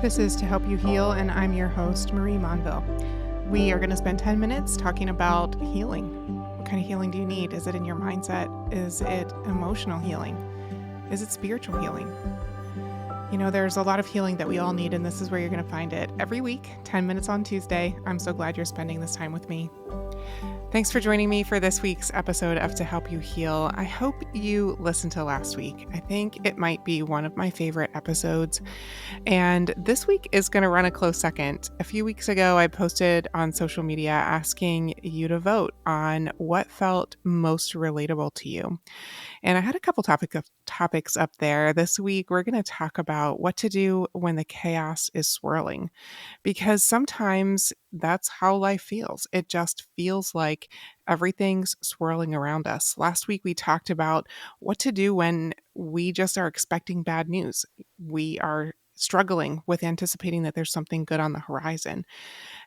This is To Help You Heal, and I'm your host, Marie Monville. We are going to spend 10 minutes talking about healing. What kind of healing do you need? Is it in your mindset? Is it emotional healing? Is it spiritual healing? You know, there's a lot of healing that we all need, and this is where you're going to find it every week, 10 minutes on Tuesday. I'm so glad you're spending this time with me. Thanks for joining me for this week's episode of To Help You Heal. I hope you listened to last week. I think it might be one of my favorite episodes. And this week is going to run a close second. A few weeks ago, I posted on social media asking you to vote on what felt most relatable to you. And I had a couple topics up there. This week, we're going to talk about what to do when the chaos is swirling, because sometimes that's how life feels. It just feels like everything's swirling around us. Last week, we talked about what to do when we just are expecting bad news. We are struggling with anticipating that there's something good on the horizon.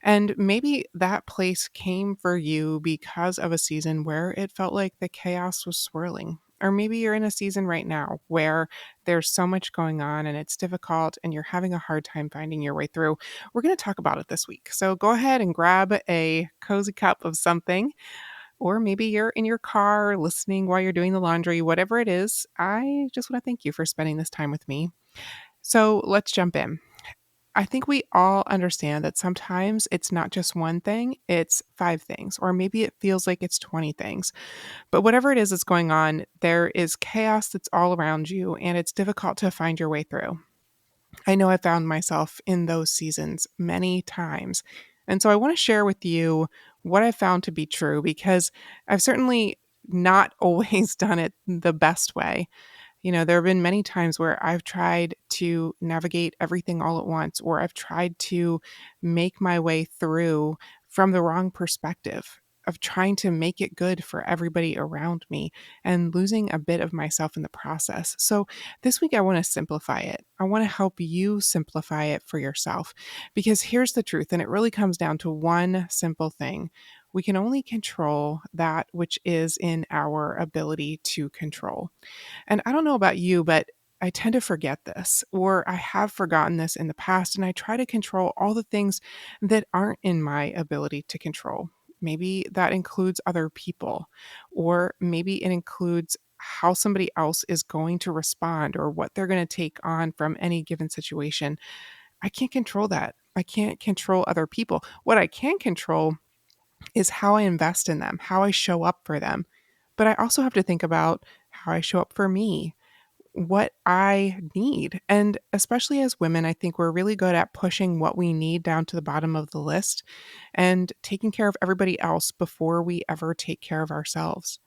And maybe that place came for you because of a season where it felt like the chaos was swirling. Or maybe you're in a season right now where there's so much going on and it's difficult and you're having a hard time finding your way through. We're going to talk about it this week. So go ahead and grab a cozy cup of something, or maybe you're in your car listening while you're doing the laundry, whatever it is. I just want to thank you for spending this time with me. So let's jump in. I think we all understand that sometimes it's not just one thing, it's 5 things, or maybe it feels like it's 20 things. But whatever it is that's going on, there is chaos that's all around you, and it's difficult to find your way through. I know I found myself in those seasons many times. And so I want to share with you what I found to be true, because I've certainly not always done it the best way. You know, there have been many times where I've tried to navigate everything all at once, or I've tried to make my way through from the wrong perspective of trying to make it good for everybody around me and losing a bit of myself in the process. So this week, I want to simplify it. I want to help you simplify it for yourself, because here's the truth, and it really comes down to one simple thing. We can only control that which is in our ability to control. And I don't know about you, but I tend to forget this, or I have forgotten this in the past, and I try to control all the things that aren't in my ability to control. Maybe that includes other people, or maybe it includes how somebody else is going to respond or what they're going to take on from any given situation. I can't control that. I can't control other people. What I can control is how I invest in them, how I show up for them. But I also have to think about how I show up for me, what I need. And especially as women, I think we're really good at pushing what we need down to the bottom of the list and taking care of everybody else before we ever take care of ourselves.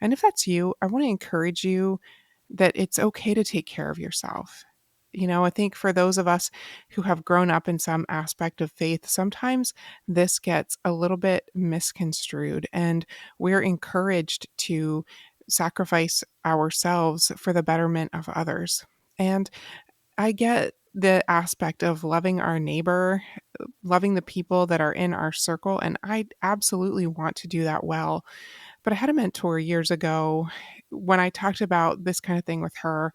And if that's you, I want to encourage you that it's okay to take care of yourself. You know, I think for those of us who have grown up in some aspect of faith, sometimes this gets a little bit misconstrued, and we're encouraged to sacrifice ourselves for the betterment of others. And I get the aspect of loving our neighbor, loving the people that are in our circle, and I absolutely want to do that well. But I had a mentor years ago when I talked about this kind of thing with her.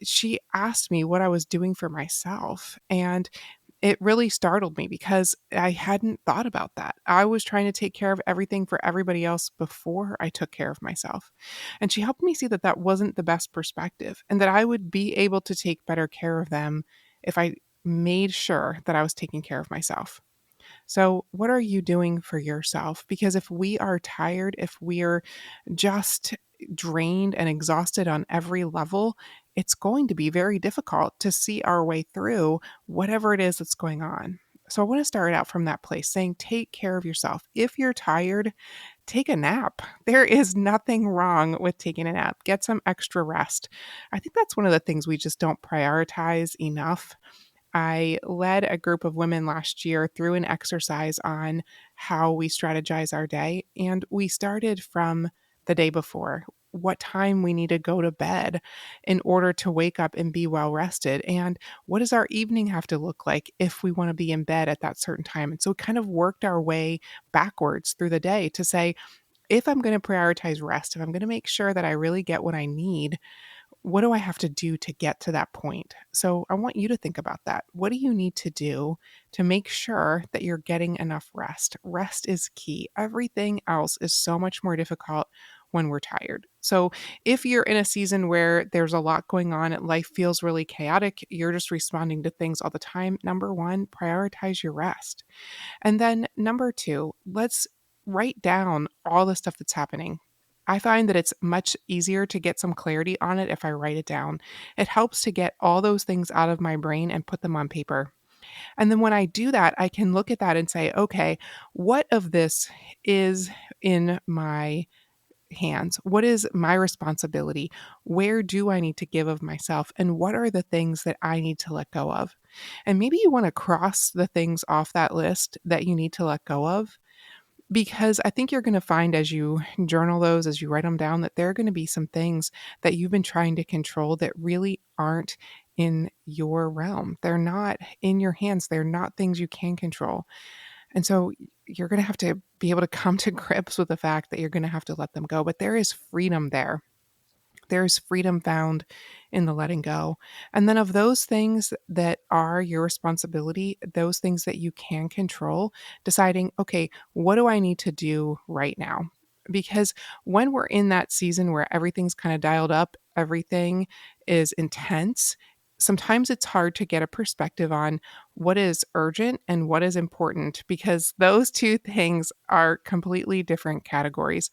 She asked me what I was doing for myself. And it really startled me because I hadn't thought about that. I was trying to take care of everything for everybody else before I took care of myself. And she helped me see that that wasn't the best perspective, and that I would be able to take better care of them if I made sure that I was taking care of myself. So, what are you doing for yourself? Because if we are tired, if we're just drained and exhausted on every level, it's going to be very difficult to see our way through whatever it is that's going on. So, I want to start out from that place saying, take care of yourself. If you're tired, take a nap. There is nothing wrong with taking a nap. Get some extra rest. I think that's one of the things we just don't prioritize enough. I led a group of women last year through an exercise on how we strategize our day. And we started from the day before, what time we need to go to bed in order to wake up and be well rested. And what does our evening have to look like if we want to be in bed at that certain time? And so kind of worked our way backwards through the day to say, if I'm going to prioritize rest, if I'm going to make sure that I really get what I need, What do I have to do to get to that point? So I want you to think about that. What do you need to do to make sure that you're getting enough rest? Rest is key. Everything else is so much more difficult when we're tired. So if you're in a season where there's a lot going on and life feels really chaotic, you're just responding to things all the time. Number one, prioritize your rest. And then number two, let's write down all the stuff that's happening. I find that it's much easier to get some clarity on it if I write it down. It helps to get all those things out of my brain and put them on paper. And then when I do that, I can look at that and say, okay, what of this is in my hands? What is my responsibility? Where do I need to give of myself? And what are the things that I need to let go of? And maybe you want to cross the things off that list that you need to let go of, because I think you're going to find as you journal those, as you write them down, that there are going to be some things that you've been trying to control that really aren't in your realm. They're not in your hands. They're not things you can control. And so you're going to have to be able to come to grips with the fact that you're going to have to let them go. But there is freedom there. There's freedom found in the letting go. And then of those things that are your responsibility, those things that you can control, deciding, okay, what do I need to do right now? Because when we're in that season where everything's kind of dialed up, everything is intense, sometimes it's hard to get a perspective on what is urgent and what is important, because those two things are completely different categories.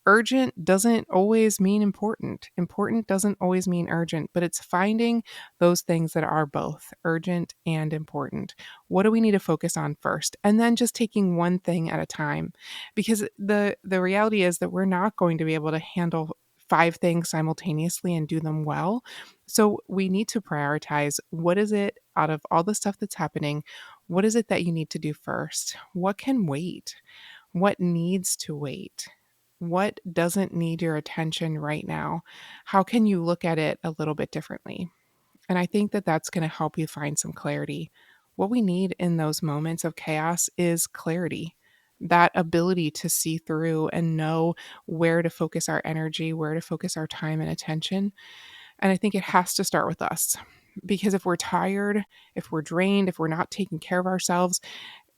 Urgent doesn't always mean important. Important doesn't always mean urgent, but it's finding those things that are both urgent and important. What do we need to focus on first? And then just taking one thing at a time. Because the reality is that we're not going to be able to handle five things simultaneously and do them well. So we need to prioritize, what is it out of all the stuff that's happening? What is it that you need to do first? What can wait? What needs to wait? What doesn't need your attention right now? How can you look at it a little bit differently? And I think that that's going to help you find some clarity. What we need in those moments of chaos is clarity, that ability to see through and know where to focus our energy, where to focus our time and attention. And I think it has to start with us. Because if we're tired, if we're drained, if we're not taking care of ourselves,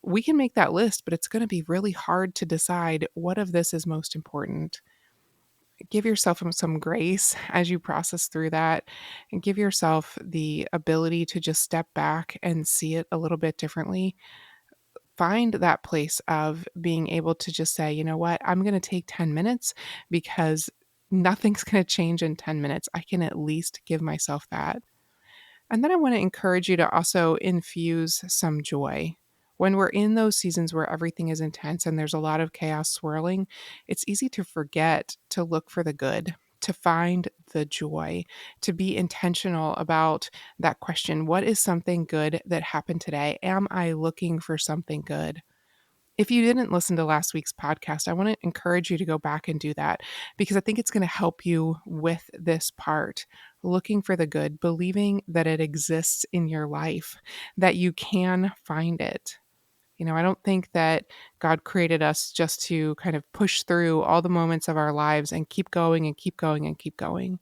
we can make that list, but it's going to be really hard to decide what of this is most important. Give yourself some grace as you process through that, and give yourself the ability to just step back and see it a little bit differently. Find that place of being able to just say, you know what, I'm going to take 10 minutes, because nothing's going to change in 10 minutes. I can at least give myself that. And then I want to encourage you to also infuse some joy. When we're in those seasons where everything is intense and there's a lot of chaos swirling, it's easy to forget to look for the good, to find the joy, to be intentional about that question. What is something good that happened today? Am I looking for something good? If you didn't listen to last week's podcast, I want to encourage you to go back and do that, because I think it's going to help you with this part. Looking for the good, believing that it exists in your life, that you can find it. I don't think that God created us just to kind of push through all the moments of our lives and keep going and keep going and keep going.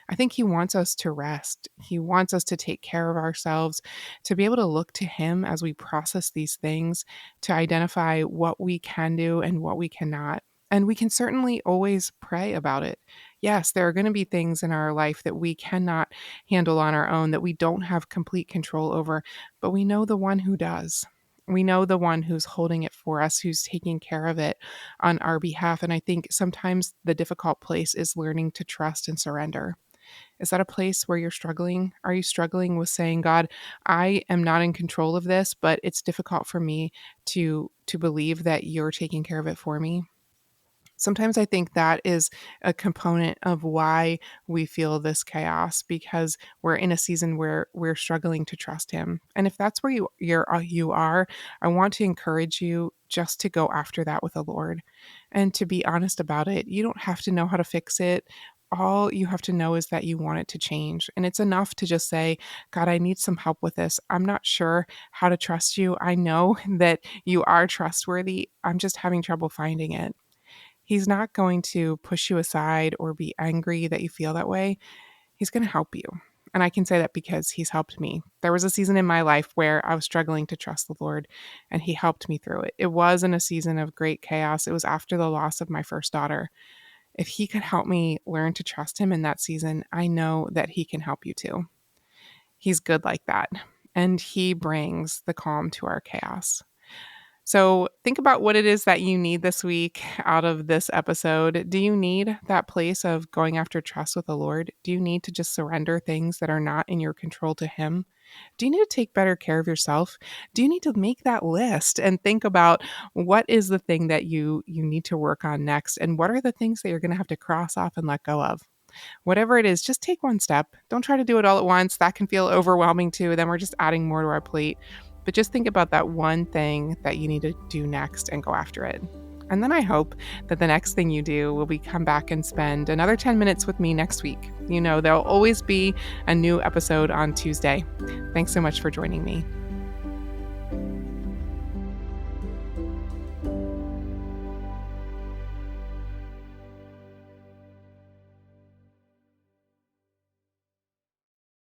I think He wants us to rest. He wants us to take care of ourselves, to be able to look to Him as we process these things, to identify what we can do and what we cannot. And we can certainly always pray about it. Yes, there are going to be things in our life that we cannot handle on our own, that we don't have complete control over, but we know the one who does. We know the one who's holding it for us, who's taking care of it on our behalf. And I think sometimes the difficult place is learning to trust and surrender. Is that a place where you're struggling? Are you struggling with saying, God, I am not in control of this, but it's difficult for me to believe that you're taking care of it for me? Sometimes I think that is a component of why we feel this chaos, because we're in a season where we're struggling to trust Him. And if that's where you are, I want to encourage you just to go after that with the Lord and to be honest about it. You don't have to know how to fix it. All you have to know is that you want it to change. And it's enough to just say, God, I need some help with this. I'm not sure how to trust you. I know that you are trustworthy. I'm just having trouble finding it. He's not going to push you aside or be angry that you feel that way. He's going to help you. And I can say that because he's helped me. There was a season in my life where I was struggling to trust the Lord, and he helped me through it. It wasn't a season of great chaos. It was after the loss of my first daughter. If he could help me learn to trust him in that season, I know that he can help you too. He's good like that. And he brings the calm to our chaos. So think about what it is that you need this week out of this episode. Do you need that place of going after trust with the Lord? Do you need to just surrender things that are not in your control to him? Do you need to take better care of yourself? Do you need to make that list and think about what is the thing that you need to work on next? And what are the things that you're going to have to cross off and let go of? Whatever it is, just take one step. Don't try to do it all at once. That can feel overwhelming too. Then we're just adding more to our plate. But just think about that one thing that you need to do next and go after it. And then I hope that the next thing you do will be come back and spend another 10 minutes with me next week. You know, there'll always be a new episode on Tuesday. Thanks so much for joining me.